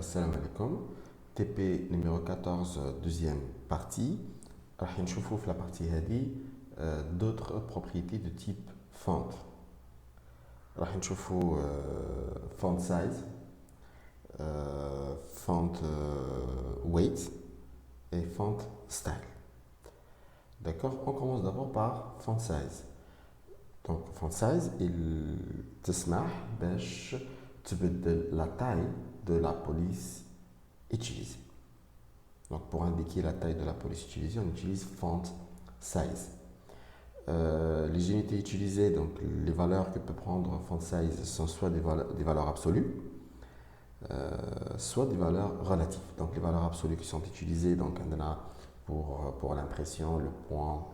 Salam alaikum. TP numéro 14, deuxième partie. راح نشوفوا في la partie هذه d'autres propriétés de type font. راح نشوفوا font size, font weight et font style. D'accord? On commence d'abord par font size. Donc font size, il تسمح باش تبدل la taille de la police utilisée. Donc pour indiquer la taille de la police utilisée, on utilise font size. Les unités utilisées, donc les valeurs que peut prendre font size sont soit des valeurs absolues, soit des valeurs relatives. Donc les valeurs absolues qui sont utilisées, donc on a pour l'impression, le point,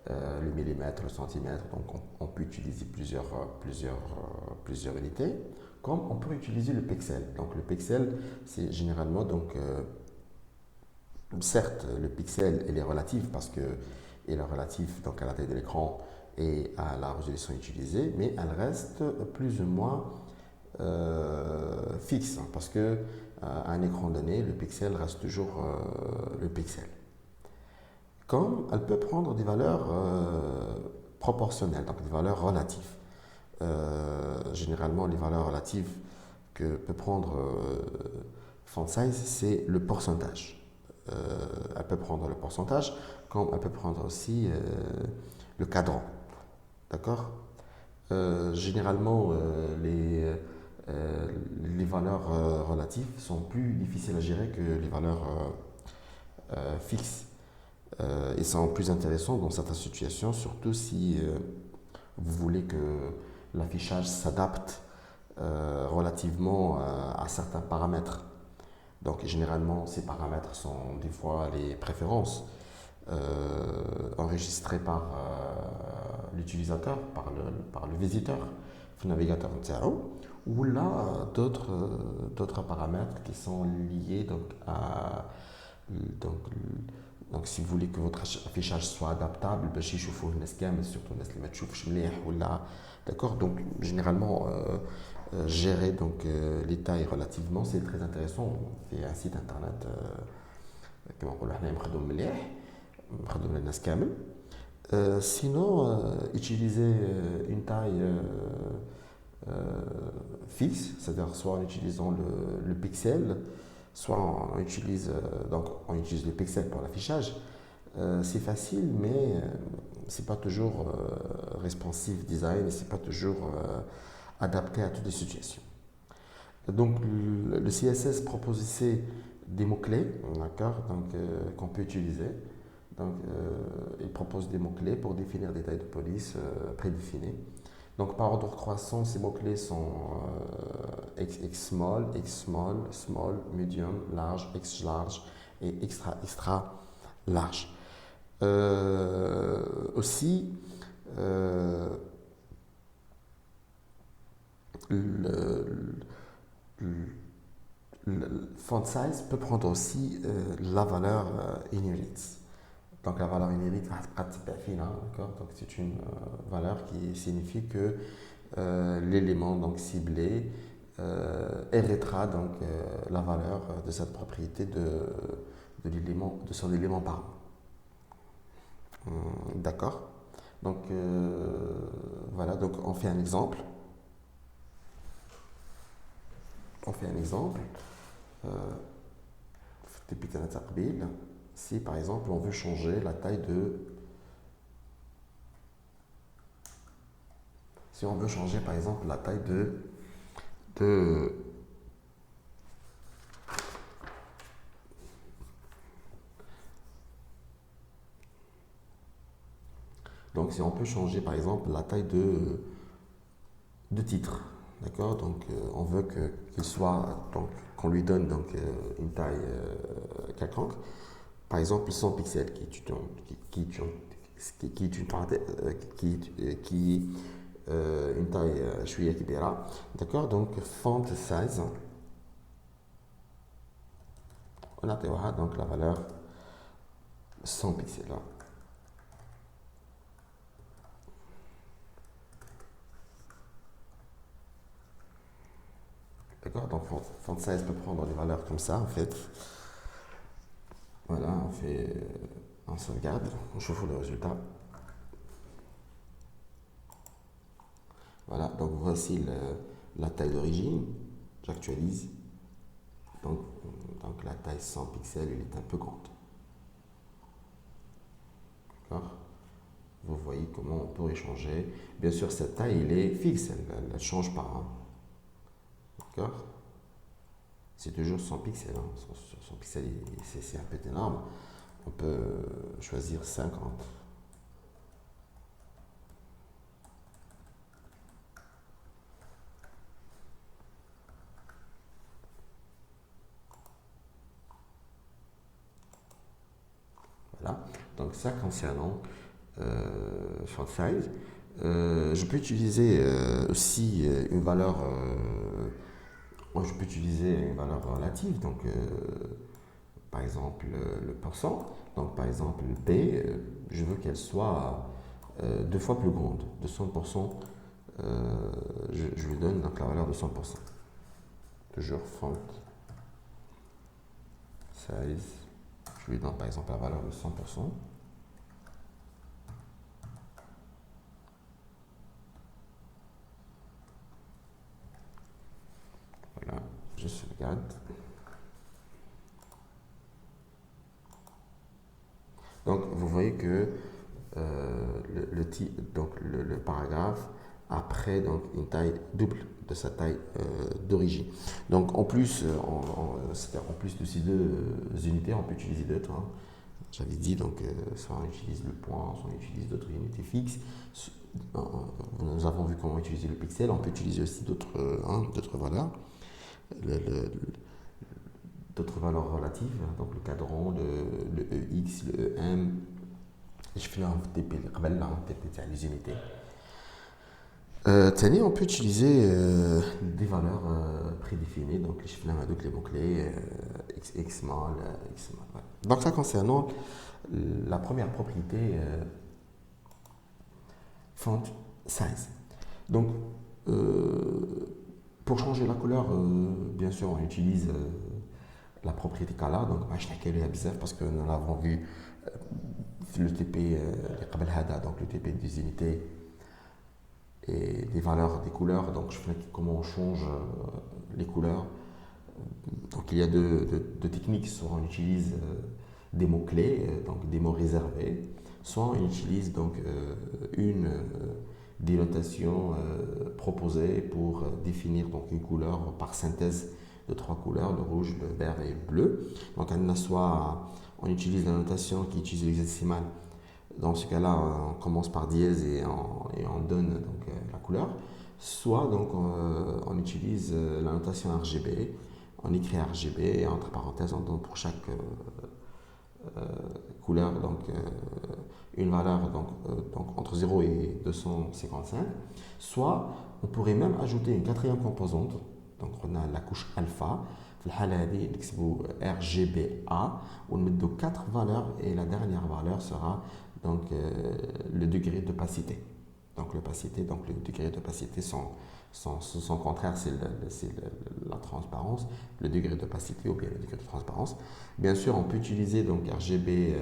le millimètre, le centimètre, donc on peut utiliser plusieurs unités, comme on peut utiliser le pixel. Donc le pixel, c'est généralement, donc, certes, le pixel, il est relatif parce que il est relatif donc, à la taille de l'écran et à la résolution utilisée, mais elle reste plus ou moins fixe, hein, parce que à un écran donné, le pixel reste toujours le pixel. Comme elle peut prendre des valeurs proportionnelles, donc des valeurs relatives. Généralement, les valeurs relatives que peut prendre font size, c'est le pourcentage. Elle peut prendre le pourcentage, comme elle peut prendre aussi le cadran. D'accord? Généralement, les valeurs relatives sont plus difficiles à gérer que les valeurs fixes. Et sont plus intéressants dans certaines situations, surtout si vous voulez que l'affichage s'adapte relativement à certains paramètres. Donc généralement, ces paramètres sont des fois les préférences enregistrées par l'utilisateur, par le visiteur, le navigateur ou là d'autres paramètres qui sont liés donc, donc si vous voulez que votre affichage soit adaptable, باش يشوفوه الناس كامل surtout الناس اللي ما تشوفش مليح ولا d'accord. Donc généralement gérer donc les tailles relativement c'est très intéressant. في un site internet كما نقولوا حنا مخدوم مليح مخدوم للناس كامل. Sinon utiliser une taille fixe, c'est-à-dire soit en utilisant le pixel, soit on utilise le pixel pour l'affichage. C'est facile, mais c'est pas toujours responsive design et c'est pas toujours adapté à toutes les situations. Donc le CSS propose ici des mots-clés, d'accord, donc qu'on peut utiliser. Donc il propose des mots-clés pour définir des tailles de police prédéfinies. Donc par ordre croissant, ces mots-clés sont X small, small, medium, large, X large et extra large. Aussi, le, le font size peut prendre aussi la valeur inherit. Donc la valeur inherit va être fine, d'accord. Donc c'est une valeur qui signifie que l'élément donc ciblé héritera donc la valeur de cette propriété de son élément parent. D'accord. Donc voilà, donc on fait un exemple. Si par exemple on veut changer la taille si on veut changer par exemple la taille de donc si on peut changer par exemple la taille de titre, d'accord, donc on veut qu'il soit donc qu'on lui donne donc une taille quelconque, par exemple 100 pixels qui est une taille شوية كبيرة, d'accord. Donc font size on a donc la valeur 100 pixels. D'accord? Donc font size peut prendre des valeurs comme ça en fait. Voilà, on fait, on sauvegarde, on chauffe le résultat. Voilà, donc voici la taille d'origine. J'actualise. Donc, donc la taille 100 pixels, elle est un peu grande. D'accord? Vous voyez comment on peut échanger. Bien sûr, cette taille, elle est fixe, elle ne change pas. Hein. D'accord? C'est toujours 100 pixels. Hein. 100 pixels, c'est un peu énorme. On peut choisir 50. Voilà. Donc ça concernant font size. Je peux utiliser aussi une valeur. Moi, je peux utiliser une valeur relative. Donc, par exemple, le pourcent. Donc, par exemple, P, je veux qu'elle soit deux fois plus grande, de 100%. Je lui donne donc la valeur de 100%. Toujours font size. Je lui donne par exemple la valeur de 100%. Voilà, je sauvegarde. Donc, vous voyez que le paragraphe a pris donc, une taille double de sa taille d'origine. Donc, en plus, en plus de ces deux unités, on peut utiliser d'autres. Hein. J'avais dit, donc, soit on utilise le point, soit on utilise d'autres unités fixes. Nous avons vu comment utiliser le pixel. On peut utiliser aussi d'autres valeurs. Le, le, d'autres valeurs relatives, donc le cadran, le EX, le EM. Je fais un TP les unités. On peut utiliser des valeurs prédéfinies, donc les chiffres les mots-clés, xmal, xmal. Voilà. Donc ça concernant la première propriété font size. Donc pour changer la couleur, bien sûr, on utilise la propriété color. Donc je n'ai parce que nous l'avons vu le TP donc le TP des unités et des valeurs des couleurs. Donc je fais comment on change les couleurs. Donc il y a deux techniques. Soit on utilise des mots-clés, donc des mots réservés, soit on utilise donc une dénotation proposée pour définir donc une couleur par synthèse de trois couleurs, le rouge, le vert et le bleu. Donc soit on utilise la notation qui utilise l'hexadécimal. Dans ce cas-là, on commence par dièse et on donne donc, la couleur. Soit donc, on utilise la notation RGB. On écrit RGB et entre parenthèses, on donne pour chaque couleur donc, une valeur donc entre 0 et 255. Soit on pourrait même ajouter une quatrième composante. Donc on a la couche alpha. في الحالة هذه نكتبوا RGBA ونمدوا 4 valeurs et la dernière valeur sera donc le degré d'opacité. Donc l'opacité, donc le degré d'opacité, son contraire, c'est la transparence, le degré d'opacité ou bien le degré de transparence. Bien sûr, on peut utiliser donc RGB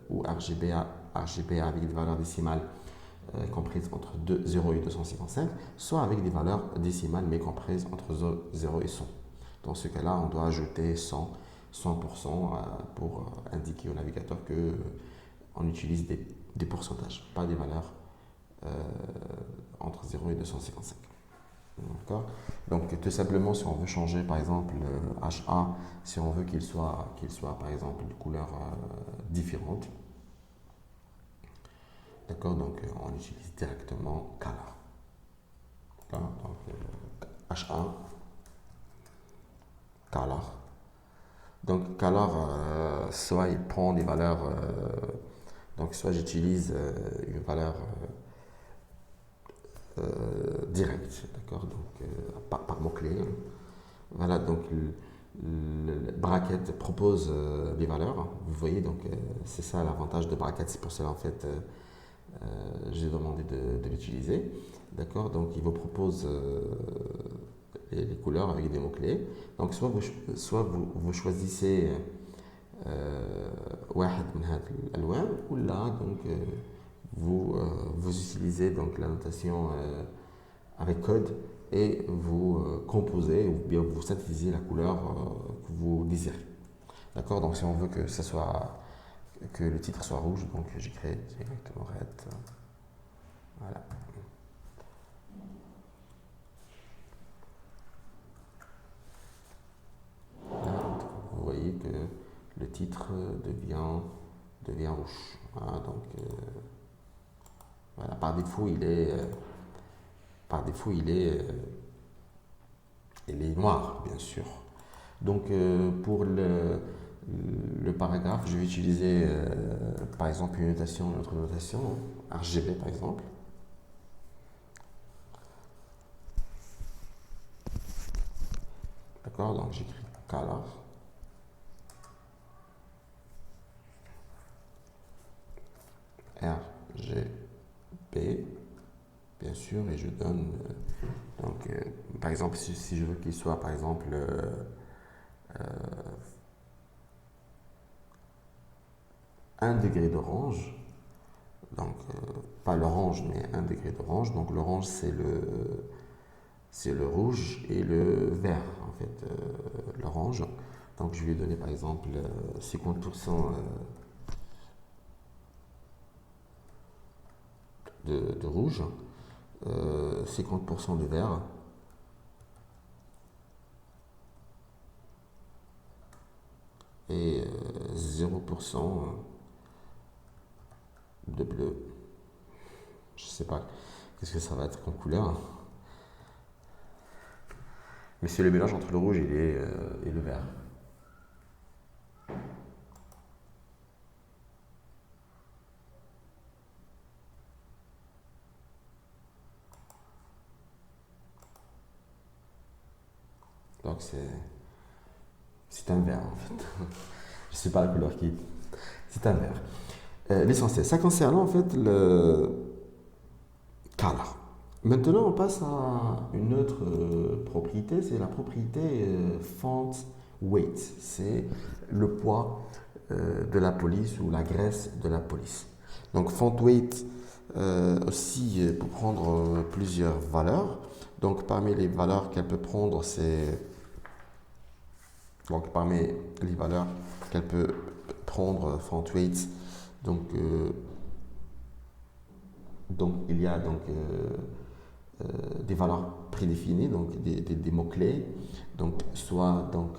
ou RGBA avec des valeurs décimales comprises entre 0 et 255, soit avec des valeurs décimales mais comprises entre 0 et 100. Dans ce cas-là, on doit ajouter 100% pour indiquer au navigateur qu'on utilise des pourcentages, pas des valeurs entre 0 et 255. D'accord? Donc, tout simplement, si on veut changer, par exemple, le HA, si on veut qu'il soit par exemple, de couleur différente, d'accord? Donc, on utilise directement color. D'accord? Donc, HA, color. Donc, color, soit il prend des valeurs, donc soit j'utilise une valeur directe, d'accord, donc par mot-clé. Voilà, donc le bracket propose des valeurs. Vous voyez, donc c'est ça l'avantage de bracket. C'est pour cela en fait j'ai demandé de l'utiliser, d'accord. Donc il vous propose les couleurs avec des mots-clés. Donc, soit vous choisissez واحد من هاد الألوان ou là donc vous utilisez donc la notation avec code et vous composez ou bien vous synthétisez la couleur que vous désirez. D'accord? Donc si on veut que ça soit que le titre soit rouge, donc j'écris directement red. Voilà. Là, vous voyez que le titre devient rouge. Voilà, donc voilà, par défaut il est noir, bien sûr. Donc pour le paragraphe, je vais utiliser par exemple une autre notation, RGB par exemple. D'accord, donc j'écris color. RGB, bien sûr, et je donne donc par exemple si je veux qu'il soit par exemple 1 degré d'orange, donc pas l'orange mais 1 degré d'orange, donc l'orange c'est le rouge et le vert en fait, l'orange. Donc je vais donner par exemple 50% de rouge, 50% de vert et 0% de bleu. Je sais pas qu'est-ce que ça va être comme couleur. Mais c'est le mélange entre le rouge et le vert. Donc c'est un vert en fait. Je ne sais pas la couleur qui. C'est un vert. L'essentiel. Ça concerne en fait le color. Maintenant, on passe à une autre propriété, c'est la propriété font weight. C'est le poids de la police ou la graisse de la police. Donc font weight aussi peut prendre plusieurs valeurs. Donc parmi les valeurs qu'elle peut prendre, c'est donc parmi les valeurs qu'elle peut prendre font weight. Donc il y a donc des valeurs prédéfinies, donc des mots-clés. Donc, soit donc,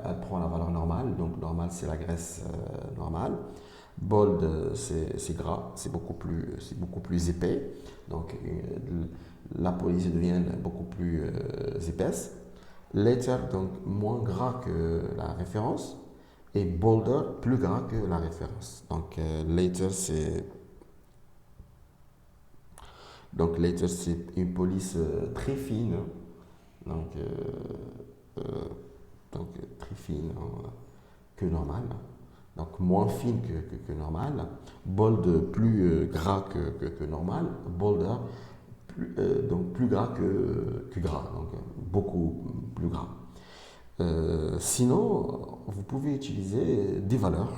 elle prend la valeur normale, donc normale c'est la graisse normale. Bold c'est gras, c'est beaucoup plus épais. Donc la police devient beaucoup plus épaisse. Later, donc moins gras que la référence. Et bolder, plus gras que la référence. Donc later c'est une police très fine, donc, euh, donc très fine que normal, donc moins fine que normal. Bold plus gras que normal. Bolder donc plus gras que gras, donc beaucoup plus gras. Sinon, vous pouvez utiliser des valeurs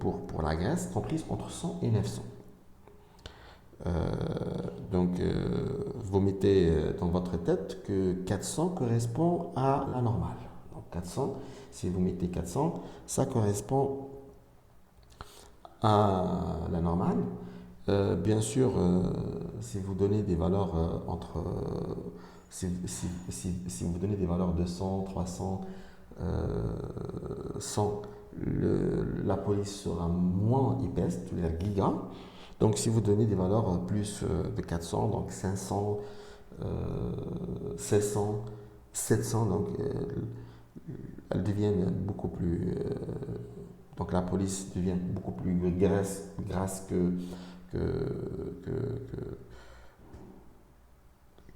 pour la graisse comprises entre 100 et 900. Donc, vous mettez dans votre tête que 400 correspond à la normale. Donc, 400, si vous mettez 400, ça correspond à la normale. Bien sûr, si vous donnez des valeurs si vous donnez des valeurs de 100, 300, 100, la police sera moins épaisse, c'est-à-dire giga. Donc, si vous donnez des valeurs plus de 400, donc 500, 700, 700, donc elles deviennent beaucoup plus. Donc, la police devient beaucoup plus grasse que, que, que,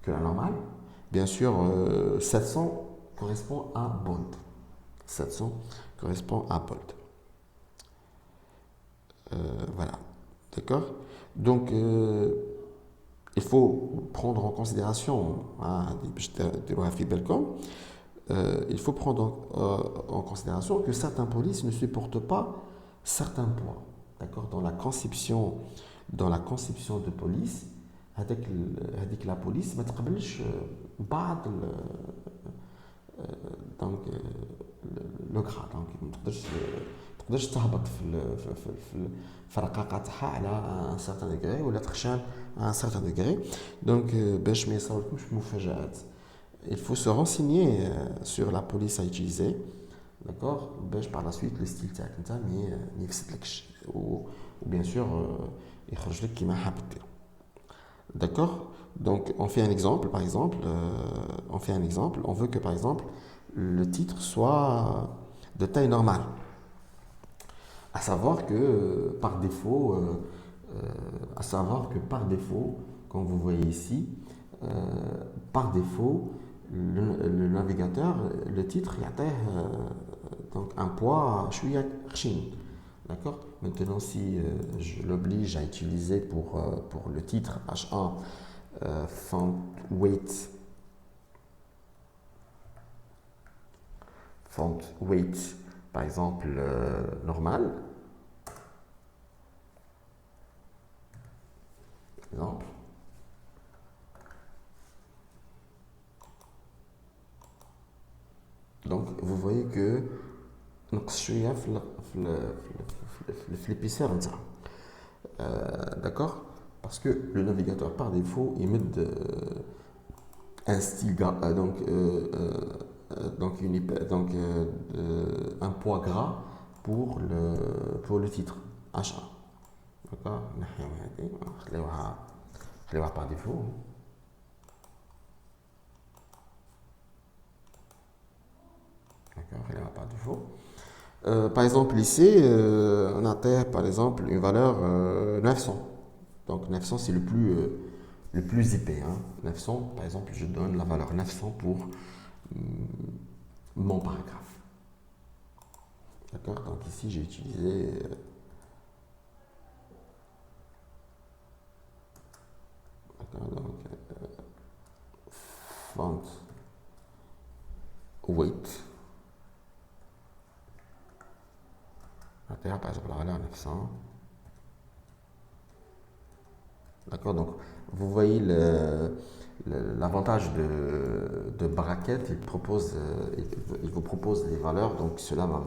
que la normale. Bien sûr, 700 correspond à bold. 700 correspond à bold. Voilà. D'accord. Donc, il faut prendre en considération, il faut prendre en considération que certains polices ne supportent pas certains poids. D'accord? Dans la conception de police, avec la police ما تقبلش بعض دونك لو كرا دونك ما تقدرش تهبط في الرقاقه تاعها على ان سارتان ديغري ولا تخشان à un certain degré. Donc, باش ما يصاوبكمش مفاجآت. Il faut se renseigner sur la police à utiliser, d'accord? باش par la suite le style تاعك انت ما يفسدلكش ou bien sûr يخرج لك كيما حاب دير. D'accord? Donc, on fait un exemple, par exemple, on veut que, par exemple, le titre soit de taille normale. À savoir que, par défaut, comme vous voyez ici, par défaut, le navigateur, le titre, il y a donc un poids, je suis khshin. D'accord? Maintenant, si je l'oblige à utiliser pour le titre H1 font weight, par exemple, normal. Exemple. Donc, vous voyez que نقص شوية في l'épaisseur نتاعو. D'accord? Parce que le navigateur par défaut il met un style un poids gras pour le titre H1. D'accord? نخليوها par défaut. D'accord? نخليوها par défaut. Par exemple ici on a par exemple une valeur 900. Donc 900 c'est le plus épais. Hein. 900, par exemple, je donne la valeur 900 pour mon paragraphe. D'accord? Donc ici j'ai utilisé donc, font weight. Par exemple la valeur 900. D'accord, donc vous voyez l'avantage de bracket, il vous propose les valeurs, donc cela va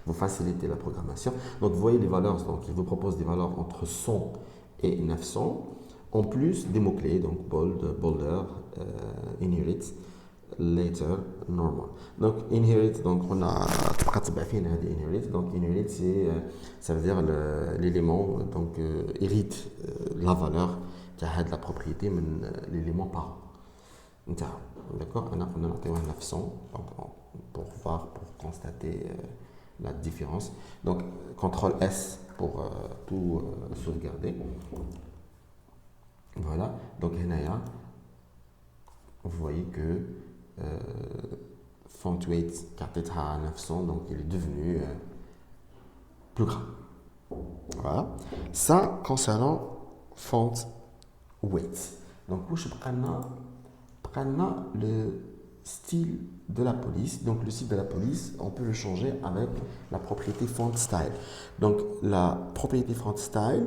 vous faciliter la programmation. Donc vous voyez les valeurs, donc il vous propose des valeurs entre 100 et 900, en plus des mots-clés, donc bold, bolder, inherit, later, normal. Donc inherit, donc on a inherit, donc inherit ça veut dire l'élément donc hérite la valeur de la propriété de l'élément parent. D'accord? On a 900 donc pour constater la différence. Donc CTRL S pour tout sauvegarder. Voilà, donc vous voyez que font weight qui à 900, donc il est devenu plus grand. Voilà, ça concernant font weight. Donc je prends le style de la police. Donc le style de la police, on peut le changer avec la propriété font style. Donc la propriété font style,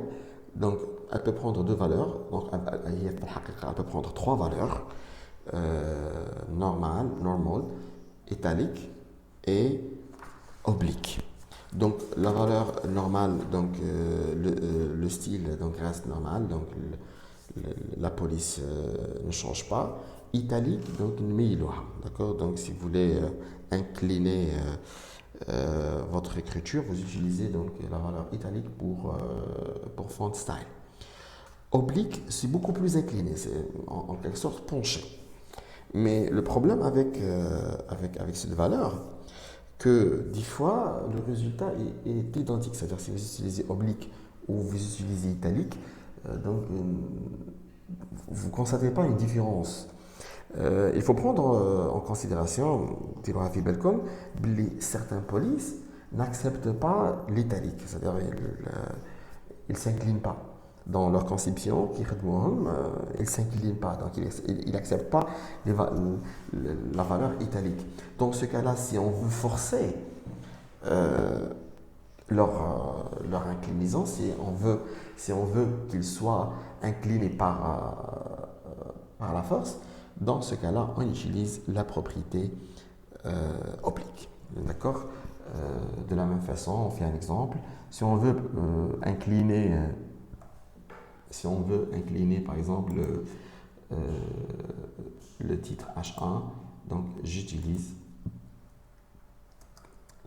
donc elle peut prendre deux valeurs. Donc elle peut prendre trois valeurs. Normal, italique et oblique. Donc la valeur normale, donc le style donc reste normal, donc la police ne change pas. Italique, donc d'accord. Donc si vous voulez incliner votre écriture, vous utilisez donc la valeur italique pour font style. Oblique, c'est beaucoup plus incliné, c'est en quelque sorte penché. Mais le problème avec cette valeur, que des fois, le résultat est identique. C'est-à-dire si vous utilisez oblique ou vous utilisez italique, donc vous ne constatez pas une différence. Il faut prendre en considération, certains polices n'acceptent pas l'italique. C'est-à-dire ils ne s'inclinent pas. dans leur conception, ils ne s'inclinent pas, donc ils n'acceptent pas la valeur italique. Dans ce cas-là, si on veut forcer euh, leur inclinaison, si on veut qu'ils soient inclinés par la force, dans ce cas-là, on utilise la propriété oblique. D'accord. De la même façon, on fait un exemple. Si on veut incliner par exemple euh, le titre H1, donc j'utilise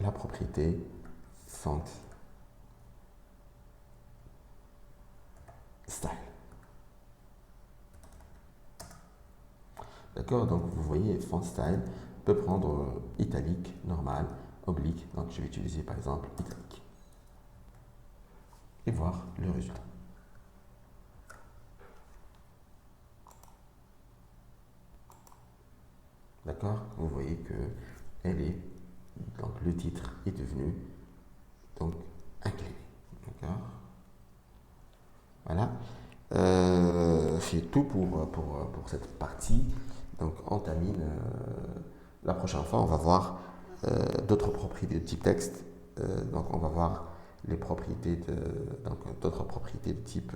la propriété font style. D'accord, donc vous voyez, font style peut prendre italique, normal, oblique. Donc je vais utiliser par exemple italique et voir le résultat. D'accord, vous voyez que donc le titre est devenu donc incliné. D'accord. Voilà. C'est tout pour cette partie. Donc on termine. La prochaine fois, on va voir d'autres propriétés de type texte. Donc on va voir les propriétés d'autres propriétés de type.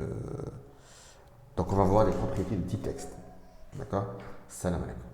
Donc on va voir les propriétés de type texte. D'accord. Salam alaikum.